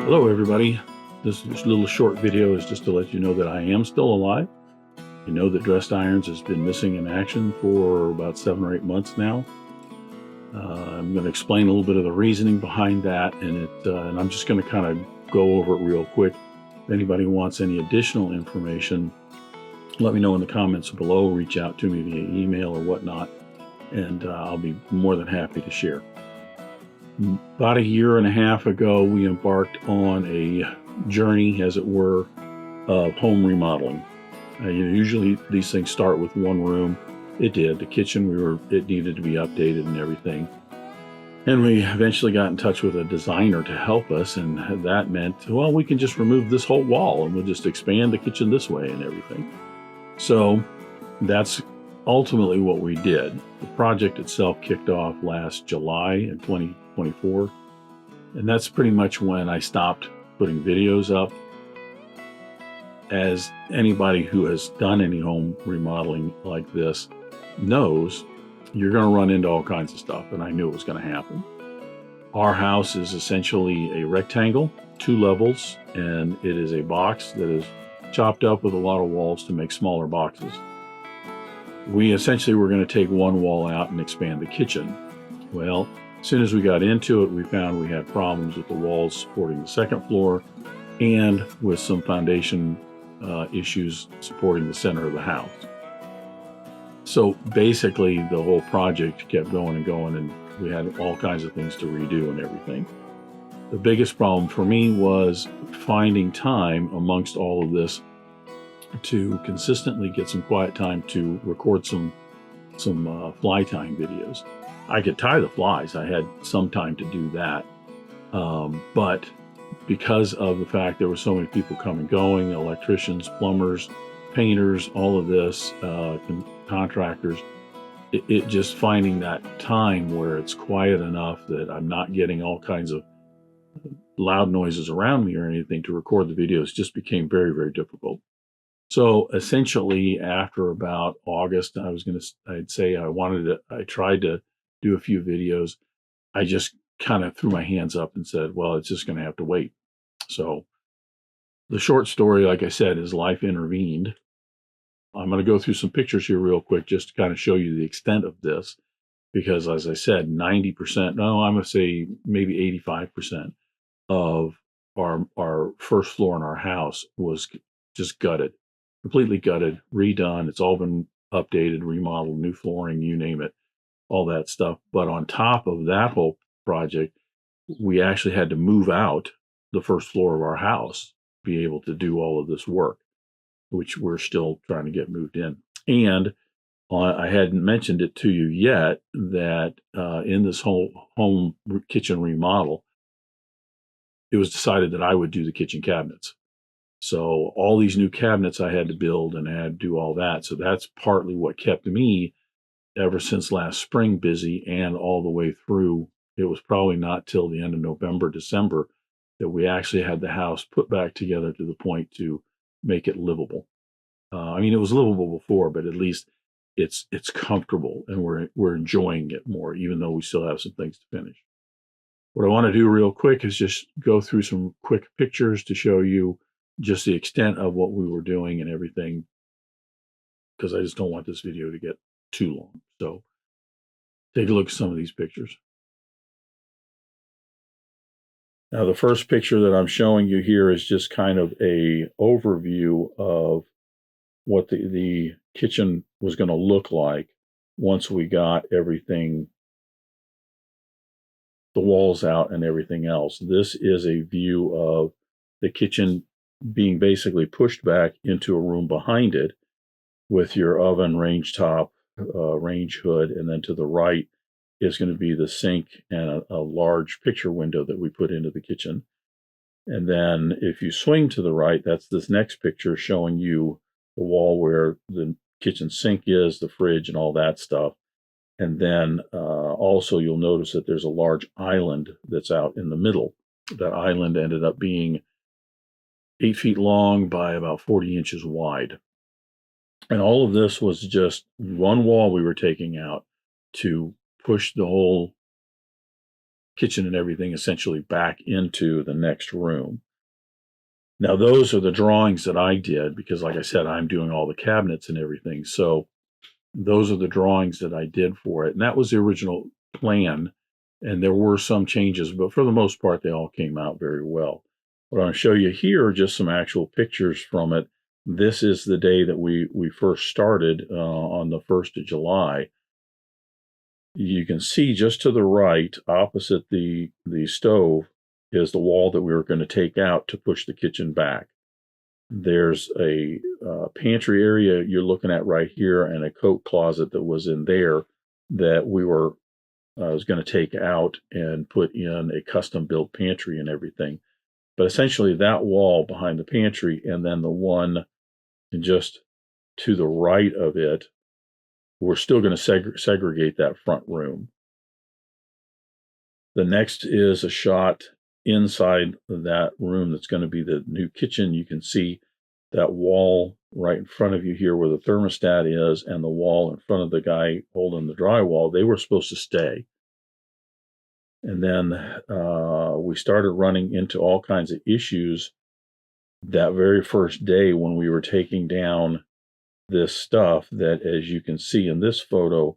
Hello everybody. This little short video is just to let you know that I am still alive. You know that Dressed Irons has been missing in action for about 7 or 8 months now. I'm going to explain a little bit of the reasoning behind that, and I'm just going to kind of go over it real quick. If anybody wants any additional information, let me know in the comments below. Reach out to me via email or whatnot, and I'll be more than happy to share. About a year and a half ago, we embarked on a journey, as it were, of home remodeling. Usually these things start with one room. It did. The kitchen, it needed to be updated and everything. And we eventually got in touch with a designer to help us, and that meant, well, we can just remove this whole wall and we'll just expand the kitchen this way and everything. So that's ultimately what we did. The project itself kicked off last July in 2024, and that's pretty much when I stopped putting videos up. As anybody who has done any home remodeling like this knows, you're going to run into all kinds of stuff, and I knew it was going to happen. Our house is essentially a rectangle, 2 levels, and it is a box that is chopped up with a lot of walls to make smaller boxes. We essentially were going to take one wall out and expand the kitchen. Well, as soon as we got into it, we found we had problems with the walls supporting the second floor and with some foundation issues supporting the center of the house. So basically, the whole project kept going and going, and we had all kinds of things to redo and everything. The biggest problem for me was finding time amongst all of this to consistently get some quiet time to record some fly tying videos. I could tie the flies. I had some time to do that. But because of the fact there were so many people coming, going, electricians, plumbers, painters, all of this, contractors, it just finding that time where it's quiet enough that I'm not getting all kinds of loud noises around me or anything to record the videos just became very, very difficult. So essentially, after about August, I'd say I tried to do a few videos. I just kind of threw my hands up and said, well, it's just going to have to wait. So the short story, like I said, is life intervened. I'm going to go through some pictures here real quick just to kind of show you the extent of this, because as I said, 90%, no, I'm going to say maybe 85% of our first floor in our house was just gutted. Completely gutted, redone. It's all been updated, remodeled, new flooring, you name it, all that stuff. But on top of that whole project, we actually had to move out the first floor of our house to be able to do all of this work, which we're still trying to get moved in. And I hadn't mentioned it to you yet that in this whole home kitchen remodel, it was decided that I would do the kitchen cabinets. So all these new cabinets I had to build and I had to do all that. So that's partly what kept me ever since last spring busy, and all the way through. It was probably not till the end of November, December that we actually had the house put back together to the point to make it livable. I mean, it was livable before, but at least it's comfortable, and we're enjoying it more, even though we still have some things to finish. What I want to do real quick is just go through some quick pictures to show you just the extent of what we were doing and everything, because I just don't want this video to get too long. So take a look at some of these pictures. Now, the first picture that I'm showing you here is just kind of a overview of what the kitchen was going to look like once we got everything, the walls out and everything else. This is a view of the kitchen being basically pushed back into a room behind it with your oven, range top, range hood, and then to the right is going to be the sink and a large picture window that we put into the kitchen. And then if you swing to the right, that's this next picture showing you the wall where the kitchen sink is, the fridge, and all that stuff. And then also you'll notice that there's a large island that's out in the middle. That island ended up being 8 feet long by about 40 inches wide. And all of this was just one wall we were taking out to push the whole kitchen and everything essentially back into the next room. Now, those are the drawings that I did because, like I said, I'm doing all the cabinets and everything. So those are the drawings that I did for it. And that was the original plan. And there were some changes, but for the most part, they all came out very well. What I'm going to show you here are just some actual pictures from it. This is the day that we first started on the 1st of July. You can see just to the right, opposite the stove, is the wall that we were going to take out to push the kitchen back. There's a pantry area you're looking at right here and a coat closet that was in there that we were was going to take out and put in a custom built pantry and everything. But essentially that wall behind the pantry and then the one just to the right of it, we're still going to segregate that front room. The next is a shot inside that room that's going to be the new kitchen. You can see that wall right in front of you here where the thermostat is and the wall in front of the guy holding the drywall. They were supposed to stay. And then we started running into all kinds of issues that very first day when we were taking down this stuff that, as you can see in this photo,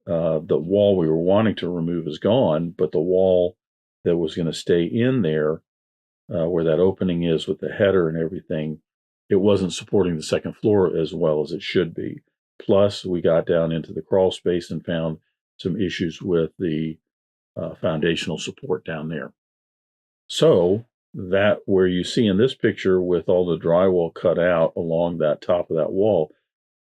the wall we were wanting to remove is gone, but the wall that was going to stay in there, where that opening is with the header and everything, it wasn't supporting the second floor as well as it should be. Plus, we got down into the crawl space and found some issues with the foundational support down there. So that where you see in this picture with all the drywall cut out along that top of that wall,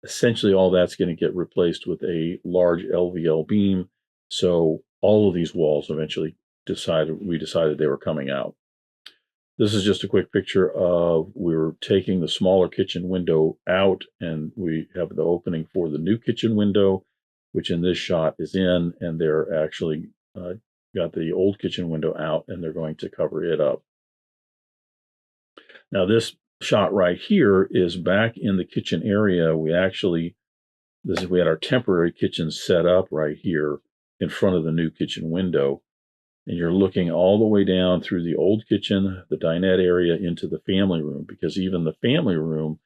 essentially all that's going to get replaced with a large LVL beam. So all of these walls eventually we decided they were coming out. This is just a quick picture of we were taking the smaller kitchen window out and we have the opening for the new kitchen window, which in this shot is in, and they're actually got the old kitchen window out and they're going to cover it up. Now this shot right here is back in the kitchen area. We had our temporary kitchen set up right here in front of the new kitchen window. And you're looking all the way down through the old kitchen, the dinette area into the family room, because even the family room,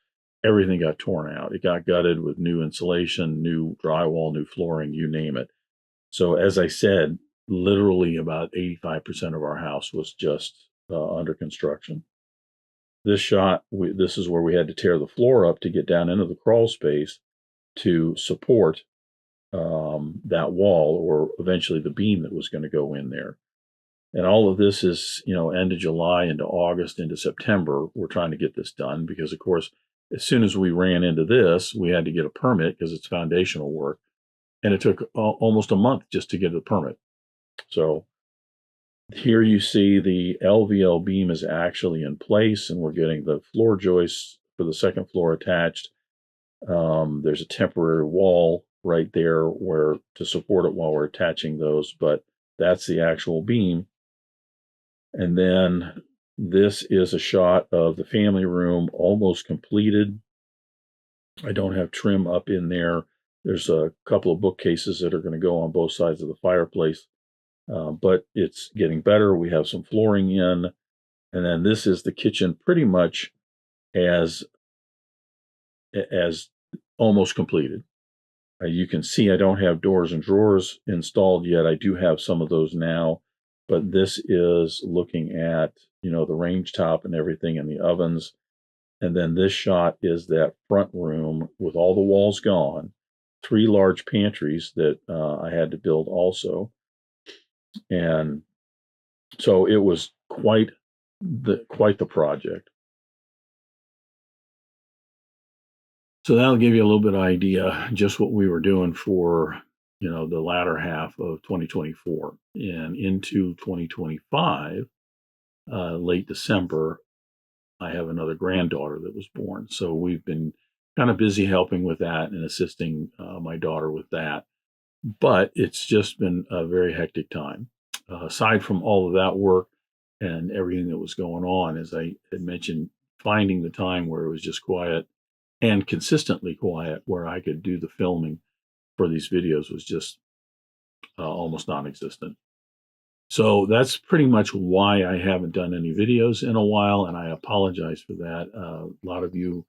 everything got torn out. It got gutted with new insulation, new drywall, new flooring, you name it. So as I said, literally about 85% of our house was just under construction. This shot, this is where we had to tear the floor up to get down into the crawl space to support that wall, or eventually the beam that was going to go in there. And all of this is, end of July into August into September. We're trying to get this done because, of course, as soon as we ran into this, we had to get a permit because it's foundational work. And it took almost a month just to get a permit. So here you see the LVL beam is actually in place and we're getting the floor joists for the second floor attached. There's a temporary wall right there to support it while we're attaching those, but that's the actual beam. And then this is a shot of the family room almost completed. I don't have trim up in there. There's a couple of bookcases that are going to go on both sides of the fireplace, but it's getting better. We have some flooring in, and then this is the kitchen pretty much as almost completed. You can see I don't have doors and drawers installed yet. I do have some of those now, but this is looking at, the range top and everything and the ovens. And then this shot is that front room with all the walls gone, 3 large pantries that I had to build also. And so it was quite the project. So that'll give you a little bit of idea just what we were doing for, the latter half of 2024 and into 2025, late December, I have another granddaughter that was born. So we've been kind of busy helping with that and assisting my daughter with that. But it's just been a very hectic time. Aside from all of that work and everything that was going on, as I had mentioned, finding the time where it was just quiet and consistently quiet where I could do the filming for these videos was just almost non-existent. So that's pretty much why I haven't done any videos in a while, and I apologize for that. A lot of you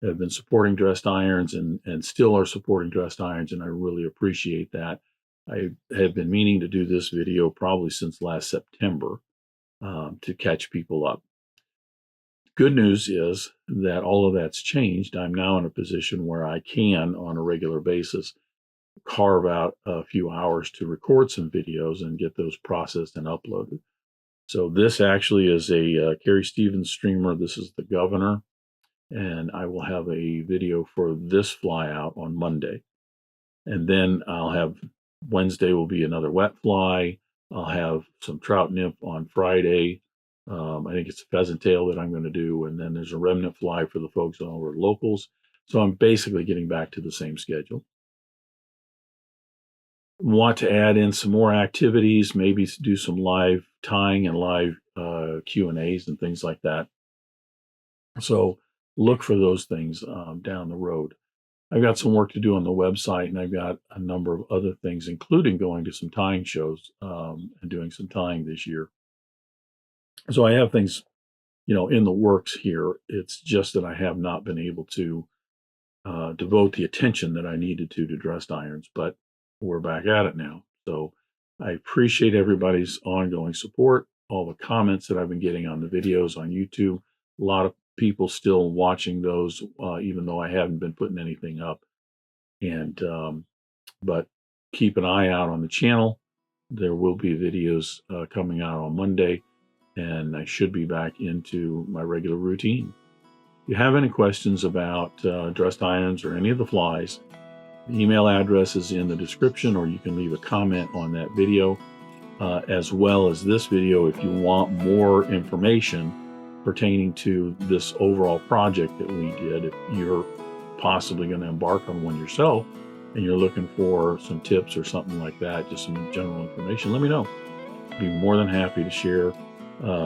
have been supporting dressed irons and still are supporting dressed irons, and I really appreciate that. I have been meaning to do this video probably since last September to catch people up. Good news is that all of that's changed. I'm now in a position where I can, on a regular basis, carve out a few hours to record some videos and get those processed and uploaded. So this actually is a Carrie Stevens streamer. This is the Governor, and I will have a video for this fly out on Monday. And then I'll have Wednesday will be another wet fly. I'll have some trout nymph on Friday. I think it's a pheasant tail that I'm going to do. And then there's a remnant fly for the folks over at Locals. So I'm basically getting back to the same schedule. Want to add in some more activities, maybe do some live tying and live Q&As and things like that. So look for those things down the road. I've got some work to do on the website, and I've got a number of other things, including going to some tying shows and doing some tying this year. So I have things, in the works here. It's just that I have not been able to devote the attention that I needed to dressed irons, but we're back at it now. So I appreciate everybody's ongoing support, all the comments that I've been getting on the videos on YouTube. A lot of people still watching those, even though I haven't been putting anything up. And but keep an eye out on the channel. There will be videos coming out on Monday, and I should be back into my regular routine. If you have any questions about dressed irons or any of the flies, the email address is in the description, or you can leave a comment on that video, as well as this video if you want more information pertaining to this overall project that we did. If you're possibly going to embark on one yourself and you're looking for some tips or something like that, just some general information, let me know. I'd be more than happy to share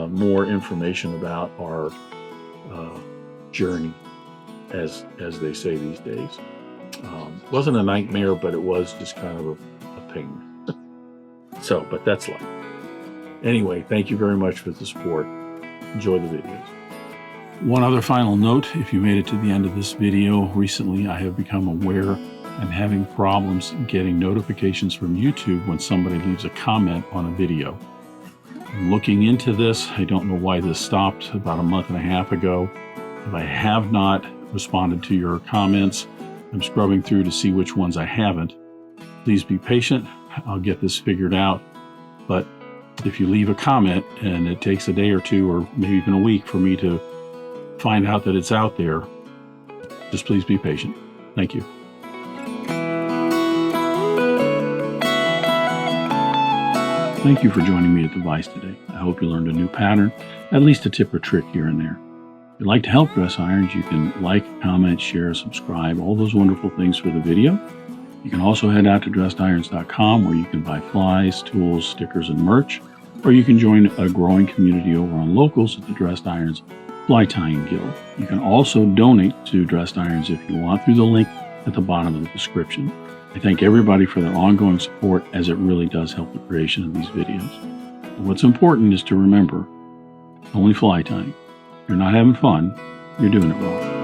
more information about our journey, as they say these days. Wasn't a nightmare, but it was just kind of a pain. So, but that's life. Anyway, thank you very much for the support. Enjoy the videos. One other final note, if you made it to the end of this video, recently I have become aware I'm having problems getting notifications from YouTube when somebody leaves a comment on a video. I'm looking into this. I don't know why this stopped about a month and a half ago. If I have not responded to your comments, I'm scrubbing through to see which ones I haven't. Please be patient. I'll get this figured out. But if you leave a comment and it takes a day or two or maybe even a week for me to find out that it's out there, just please be patient. Thank you. Thank you for joining me at the Vice today. I hope you learned a new pattern, at least a tip or trick here and there. If you'd like to help Dress Irons, you can like, comment, share, subscribe, all those wonderful things for the video. You can also head out to dressedirons.com where you can buy flies, tools, stickers, and merch, or you can join a growing community over on Locals at the Dressed Irons Fly Tying Guild. You can also donate to Dressed Irons if you want through the link at the bottom of the description. I thank everybody for their ongoing support, as it really does help the creation of these videos. And what's important is to remember, only fly tying. If you're not having fun, you're doing it wrong.